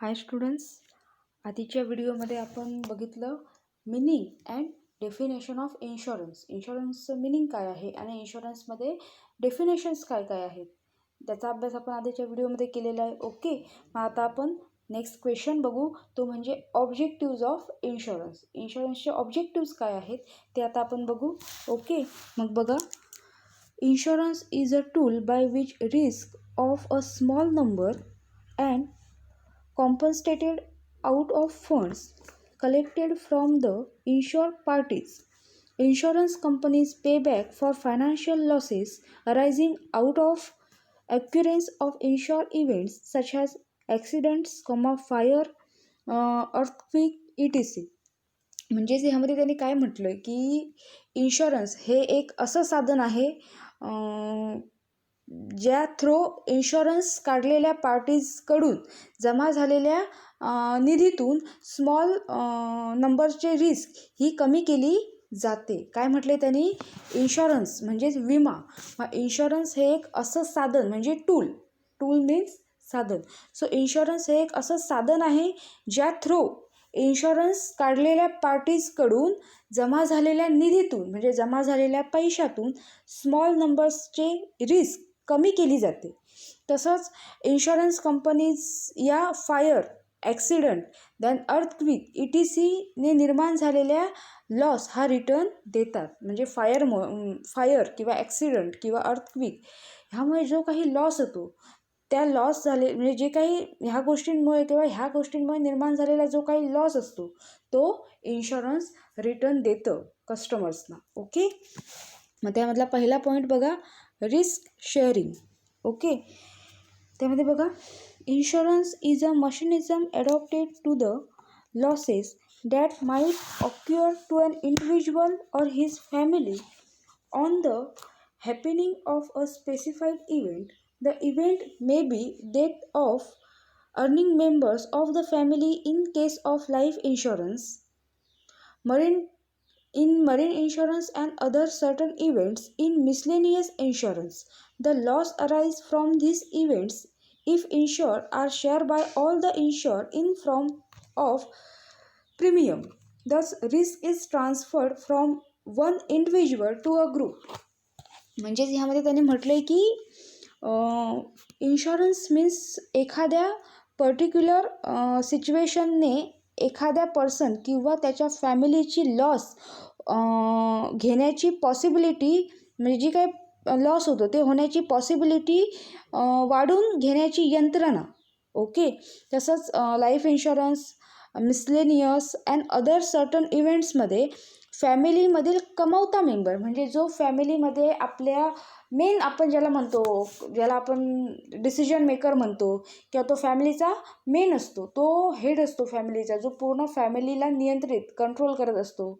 हाय students, आधीच्या व्हिडिओमध्ये आपण बघितलं meaning and definition of insurance. इन्शुरन्सचं मिनिंग काय आहे आणि इन्शुरन्समध्ये डेफिनेशन्स काय काय आहेत त्याचा अभ्यास आपण आधीच्या व्हिडिओमध्ये केलेला आहे. ओके, मग आता आपण नेक्स्ट क्वेश्चन बघू, तो म्हणजे ऑब्जेक्टिव्ज ऑफ इन्शुरन्स. इन्शुरन्सचे ऑब्जेक्टिव्ज काय आहेत ते आता आपण बघू. ओके, मग बघा, insurance is a tool by which risk of a small number and compensated out of funds collected from the insured parties. Insurance companies pay back for financial losses arising out of occurrence of insured events such as accidents, fire, earthquake, etc. म्हणजेच ह्यामध्ये त्यांनी काय म्हटलं की insurance हे एक असं साधन आहे ज्या थ्रो इन्शुरन्स काढलेल्या पार्टीजकडून जमा झालेल्या निधीतून स्मॉल नंबरचे रिस्क ही कमी केली जाते. काय म्हटले त्यांनी? इन्शुरन्स म्हणजेच विमा. इन्शुरन्स हे एक असं साधन म्हणजे टूल मीन्स साधन. सो इन्शुरन्स हे एक असं साधन आहे ज्या थ्रो इन्शुरन्स काढलेल्या पार्टीजकडून जमा झालेल्या निधीतून म्हणजे जमा झालेल्या पैशातून स्मॉल नंबर्सचे रिस्क कमी केली जाते. तसंच इन्शुरन्स कंपनीज या फायर, ॲक्सिडंट, देन अर्थक्विक ETCने निर्माण झालेल्या लॉस हा रिटर्न देतात. म्हणजे फायर किंवा ॲक्सिडंट किंवा अर्थक्विक ह्यामुळे जो काही लॉस होतो त्या लॉस झाले म्हणजे जे काही ह्या गोष्टींमुळे निर्माण झालेला जो काही लॉस असतो तो इन्शुरन्स रिटर्न देतं कस्टमर्सना. ओके, मग त्यामधला पहिला पॉईंट बघा, रिस्क शेअरिंग. ओके, त्यामध्ये बघा, insurance is a mechanism adopted to the losses that might occur to an individual or his family on the happening of a specified event. The event may be death of earning members of the family in case of life insurance, marine insurance and other certain events in miscellaneous insurance. The loss arise from these events if insured are shared by all the insured in form of premium. Thus risk is transferred from one individual to a group. म्हणजेच ह्यामध्ये त्यांनी म्हटलंय की insurance means एखाद्या particular सिच्युएशनने एखाद्या person किंवा त्याच्या फॅमिलीची loss घेण्याची पॉसिबिलिटी म्हणजे जी काही लॉस होतो ते होण्याची पॉसिबिलिटी वाढवून घेण्याची यंत्रणा. ओके, तसंच life insurance, miscellaneous and other certain इव्हेंट्समध्ये फॅमिलीमधील कमावता मेंबर म्हणजे जो फॅमिलीमध्ये आपल्या मेन आपण ज्याला आपण डिसिजन मेकर म्हणतो किंवा तो फॅमिलीचा मेन असतो, तो हेड असतो फॅमिलीचा, जो पूर्ण फॅमिलीला नियंत्रित कंट्रोल करत असतो,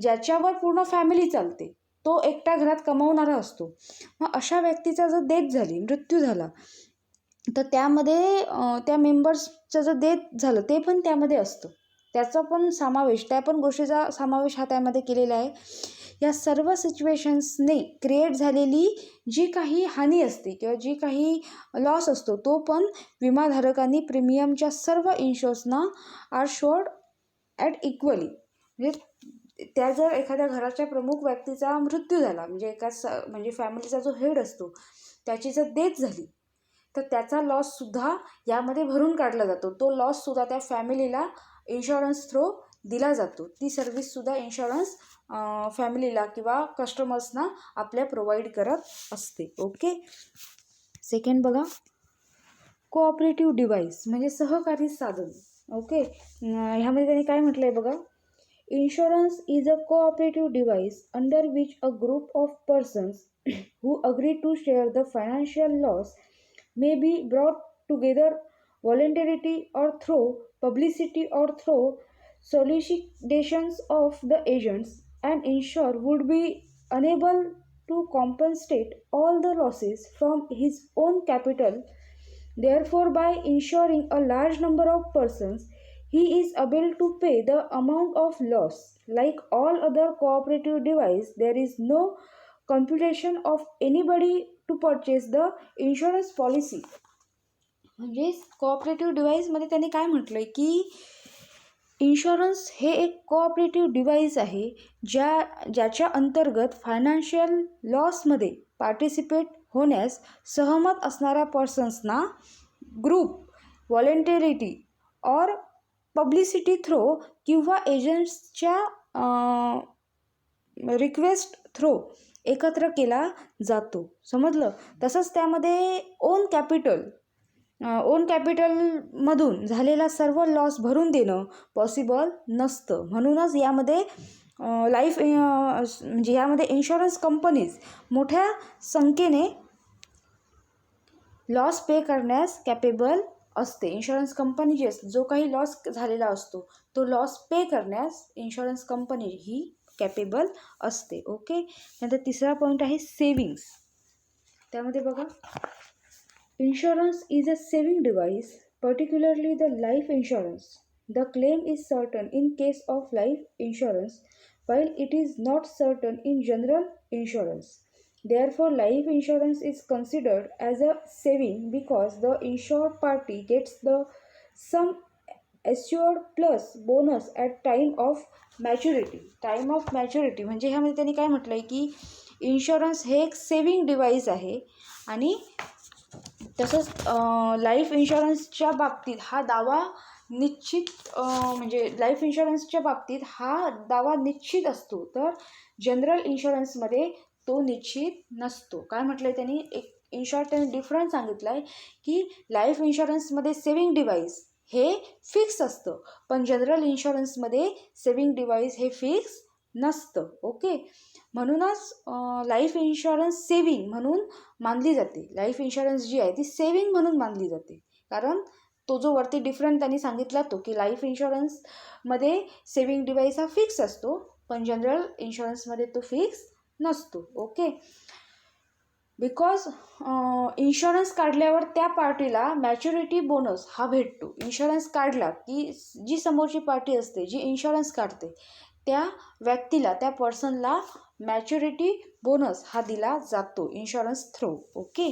ज्याच्यावर पूर्ण फॅमिली चालते, तो एकटा घरात कमावणारा असतो. मग अशा व्यक्तीचा जर मृत्यू झाला तर त्यामध्ये त्या मेंबर्सचं जर डेथ झालं ते पण त्यामध्ये असतं, त्याचा पण समावेश, त्या पण गोष्टीचा समावेश हा त्यामध्ये केलेला आहे. या सर्व सिच्युएशन्सने क्रिएट झालेली जी काही हानी असते किंवा जी काही लॉस असतो तो पण विमाधारकांनी प्रीमियमच्या सर्व इन्शुरन्सना आर शोर्ड ॲट इक्वली. म्हणजे त्या जर एखाद्या घराच्या प्रमुख व्यक्तीचा मृत्यू झाला म्हणजे फॅमिलीचा जो हेड असतो त्याची जर डेथ झाली तर त्याचा लॉससुद्धा यामध्ये भरून काढला जातो. तो लॉससुद्धा त्या फॅमिलीला इन्शुरन्स थ्रू दिला जातो. ती सर्विससुद्धा इन्शुरन्स फॅमिलीला किंवा कस्टमर्सना आपल्या प्रोव्हाइड करत असते. ओके, सेकंड बघा, कोऑपरेटिव्ह डिव्हाइस म्हणजे सहकारी साधन. ओके, ह्यामध्ये त्यांनी काय म्हटलं आहे बघा, insurance is a cooperative device under which a group of persons who agree to share the financial loss may be brought together voluntarily or through publicity or through solicitations of the agents. An insurer would be unable to compensate all the losses from his own capital. Therefore, by insuring a large number of persons, he is able to pay the amount of loss. Like all other cooperative devices, there is no computation of anybody to purchase the insurance policy. म्हणजे cooperative डिव्हाइसमध्ये त्यांनी काय म्हटलं आहे की insurance हे एक cooperative device आहे ज्याच्या अंतर्गत फायनान्शियल लॉसमध्ये पार्टिसिपेट होण्यास सहमत असणाऱ्या पर्सन्सना ग्रुप व्हॉलेंटरिटी और पब्लिसिटी थ्रो किंवा एजंट्सच्या रिक्वेस्ट थ्रो एकत्र केला जातो. समजलं. तसंच त्यामध्ये ओन कॅपिटलमधून झालेला सर्व लॉस भरून देणं पॉसिबल नसतं. म्हणूनच यामध्ये म्हणजे यामध्ये इन्शुरन्स कंपनीज मोठ्या संख्येने लॉस पे करण्यास कॅपेबल असते. इन्शुरन्स कंपनी जो काही लॉस झालेला असतो तो लॉस पे करण्यास इन्शुरन्स कंपनी ही कॅपेबल असते. ओके. नंतर तिसरा पॉईंट आहे सेविंग्स. त्यामध्ये बघा, insurance is a saving device, particularly the life insurance. The claim is certain in case of life insurance, while it is not certain in general insurance. Therefore, life insurance is considered as a saving because the insured party gets the sum assured plus bonus at time of maturity. Time of maturity म्हणजे ह्यामध्ये त्यांनी काय म्हटलं आहे की insurance हे एक saving device आहे आणि तसंच लाईफ इन्शुरन्सच्या बाबतीत हा दावा निश्चित म्हणजे लाईफ इन्शुरन्सच्या बाबतीत हा दावा निश्चित असतो, तर जनरल इन्शुरन्समध्ये तो निश्चित नसतो. काय म्हटलं आहे त्यांनी, एक इन शॉर्ट त्यांनी डिफरन्स सांगितला आहे की लाईफ इन्शुरन्समध्ये सेविंग डिव्हाइस हे फिक्स असतं, पण जनरल इन्शुरन्समध्ये सेविंग डिव्हाइस हे फिक्स नसतं. ओके. म्हणूनच लाईफ इन्शुरन्स सेविंग म्हणून मानली जाते. लाईफ इन्शुरन्स जी आहे ती सेविंग म्हणून मानली जाते, कारण तो जो वरती डिफरंट त्यांनी सांगितला तो की लाईफ इन्शुरन्समध्ये सेविंग डिव्हाइस हा फिक्स असतो, पण जनरल इन्शुरन्समध्ये तो फिक्स नसतो. ओके. बिकॉज इन्शुरन्स काढल्यावर त्या पार्टीला मॅच्युरिटी बोनस हा भेटतो. इन्शुरन्स काढला की जी समोरची पार्टी असते, जी इन्शुरन्स काढते, त्या व्यक्तीला, त्या पर्सनला मॅच्युरिटी बोनस हा दिला जातो इन्शुरन्स थ्रू. ओके.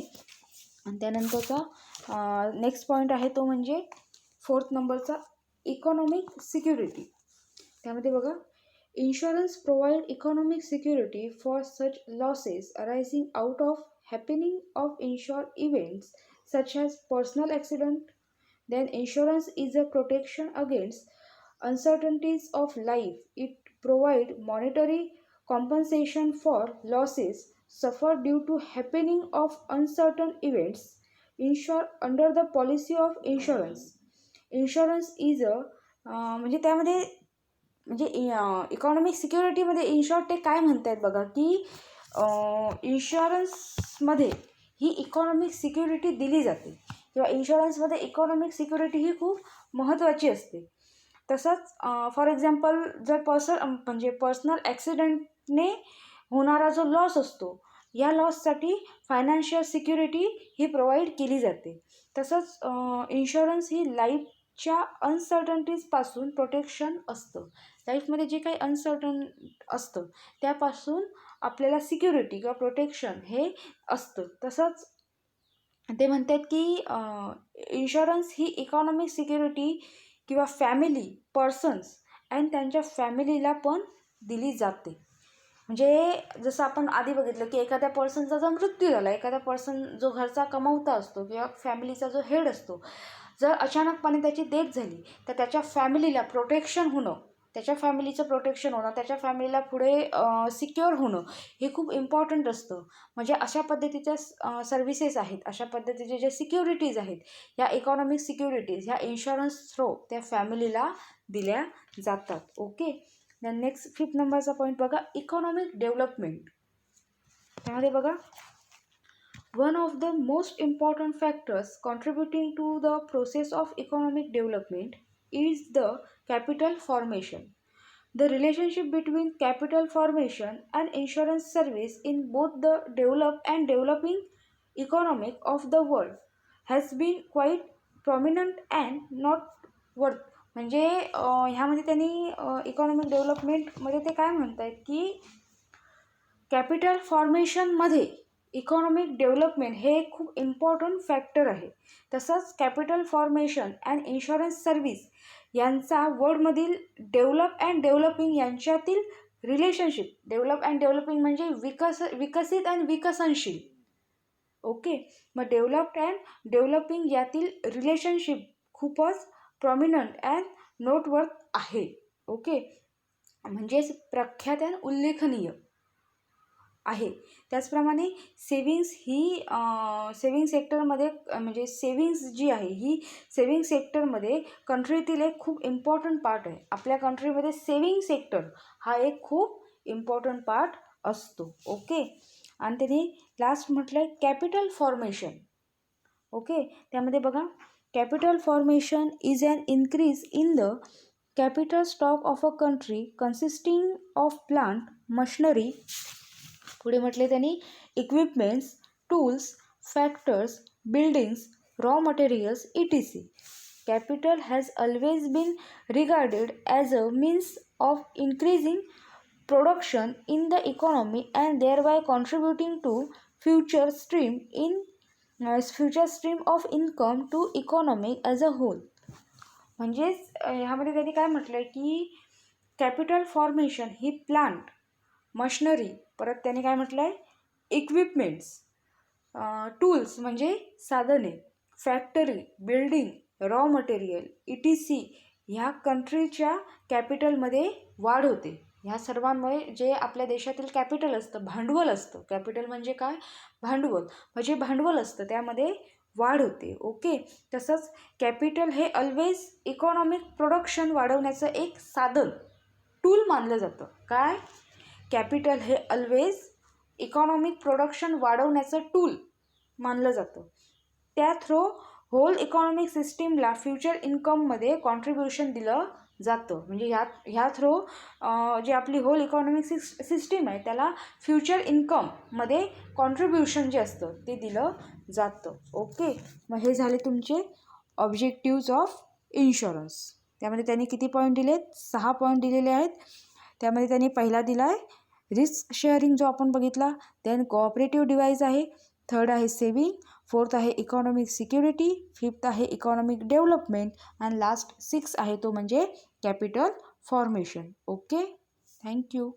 आणि त्यानंतरचा नेक्स्ट पॉईंट आहे तो म्हणजे 4th नंबरचा इकॉनॉमिक सिक्युरिटी. त्यामध्ये बघा, insurance provide economic security for such losses arising out of happening of insured events such as personal accident. Then insurance is a protection against uncertainties of life. It provide monetary compensation for losses suffered due to happening of uncertain events insured under the policy of insurance. Insurance is a म्हणजे त्यामध्ये म्हणजे economic सिक्युरिटीमध्ये इन्शॉर्ट ते काय म्हणतात बघा की इन्शुरन्समध्ये ही economic security दिली जाते किंवा इन्शुरन्समध्ये इकॉनॉमिक सिक्युरिटी ही खूप महत्त्वाची असते. तसंच फॉर एक्झाम्पल जर म्हणजे पर्सनल ॲक्सिडेंटने होणारा जो लॉस असतो, या लॉससाठी फायनान्शियल सिक्युरिटी ही प्रोव्हाइड केली जाते. तसंच इन्शुरन्स ही लाईफच्या अनसर्टन्टीजपासून प्रोटेक्शन असतं. लाईफमध्ये जे काही अनसर्टन असतं त्यापासून आपल्याला सिक्युरिटी किंवा प्रोटेक्शन हे असतं. तसंच ते म्हणतात की इन्शुरन्स ही इकॉनॉमिक सिक्युरिटी किंवा फॅमिली पर्सन्स अँड त्यांच्या फॅमिलीला पण दिली जाते. म्हणजे जसं आपण आधी बघितलं की एखाद्या पर्सनचा जर मृत्यू झाला, एखादा पर्सन जो घरचा कमावता असतो किंवा फॅमिलीचा जो हेड असतो, जर अचानकपणे त्याची डेथ झाली तर त्याच्या फॅमिलीला प्रोटेक्शन होणं, त्याच्या फॅमिलीचं प्रोटेक्शन होणं, त्याच्या फॅमिलीला पुढे सिक्युअर होणं हे खूप इम्पॉर्टंट असतं. म्हणजे अशा पद्धतीच्या सर्व्हिसेस आहेत, अशा पद्धतीचे जे सिक्युरिटीज आहेत, ह्या इकॉनॉमिक सिक्युरिटीज ह्या इन्शुरन्स थ्रू त्या फॅमिलीला दिल्या जातात. ओके. देन नेक्स्ट 5th नंबरचा पॉईंट बघा, इकॉनॉमिक डेव्हलपमेंट. त्यामध्ये बघा, one of the most important factors contributing to the process of economic development is the capital formation. The relationship between capital formation and insurance service in both the developed and developing economic of the world has been quite prominent and not worth. म्हणजे ह्यामध्ये त्यांनी economic डेव्हलपमेंटमध्ये ते काय म्हणत आहेत की capital फॉर्मेशनमध्ये economic development हे एक खूप इम्पॉर्टंट फॅक्टर आहे. तसंच capital formation and insurance service यांचा वर्ल्डमधील डेव्हलप अँड डेव्हलपिंग यांच्यातील रिलेशनशिप, डेव्हलप अँड डेव्हलपिंग म्हणजे विकसित आणि विकसनशील. ओके, मग डेव्हलप्ड अँड डेव्हलपिंग यातील रिलेशनशिप खूपच प्रॉमिनंट अँड नोटवर्थ आहे. ओके, म्हणजेच प्रख्यात आणि उल्लेखनीय आहे. त्याचप्रमाणे सेविंग्स ही सेविंग सेक्टरमध्ये म्हणजे सेविंग्स जी आहे ही सेविंग सेक्टरमध्ये कंट्रीतील एक खूप इम्पॉर्टंट पार्ट आहे. आपल्या कंट्रीमध्ये सेविंग सेक्टर हा एक खूप इम्पॉर्टंट पार्ट असतो. ओके, आणि त्यांनी लास्ट म्हटलं आहे कॅपिटल फॉर्मेशन. ओके, त्यामध्ये बघा capital formation is an increase in the capital stock of a country consisting of plant machinery. पुढे म्हटले त्यांनी equipments, tools, factors, buildings, raw materials etc. Capital has always been regarded as a means of increasing production in the economy and thereby contributing to future stream of income to economy as a whole. म्हणजेच ह्यामध्ये त्यांनी काय म्हटलं आहे की capital formation ही plant, machinery, परत त्यांनी काय म्हटलं आहे इक्विपमेंट्स, टूल्स म्हणजे साधने, factory, building, raw material etc. ह्या कंट्रीच्या कॅपिटलमध्ये वाढ होते. ह्या सर्वांमुळे जे आपल्या देशातील कॅपिटल असतं, भांडवल असतं, कॅपिटल म्हणजे काय भांडवल, म्हणजे भांडवल असतं त्यामध्ये वाढ होते. ओके, तसंच कॅपिटल हे ऑलवेज इकॉनॉमिक प्रोडक्शन वाढवण्याचं एक साधन, टूल मानलं जातं. काय कॅपिटल हे ऑलवेज इकॉनॉमिक प्रोडक्शन वाढवण्याचं टूल मानलं जातं. त्या थ्रू होल इकॉनॉमिक सिस्टीमला फ्युचर इन्कममध्ये कॉन्ट्रीब्युशन दिलं जातं. म्हणजे ह्या थ्रू जी आपली होल इकॉनॉमिक सिस्टीम आहे त्याला फ्युचर इन्कममध्ये कॉन्ट्रीब्युशन जे असतं ते दिलं जातं. ओके, मग हे झाले तुमचे ऑब्जेक्टिव्ज ऑफ इन्शुरन्स. त्यामध्ये त्यांनी किती पॉईंट दिलेत? 6 पॉईंट दिलेले आहेत. त्यामध्ये त्यांनी पहिला दिला आहे रिस्क शेअरिंग जो आपण बघितला, देन कोऑपरेटिव्ह डिव्हाइस आहे, थर्ड आहे सेविंग, फोर्थ आहे इकॉनॉमिक सिक्युरिटी, फिफ्थ आहे इकॉनॉमिक डेव्हलपमेंट अँड लास्ट 6 आहे तो म्हणजे कॅपिटल फॉर्मेशन. Okay, thank you.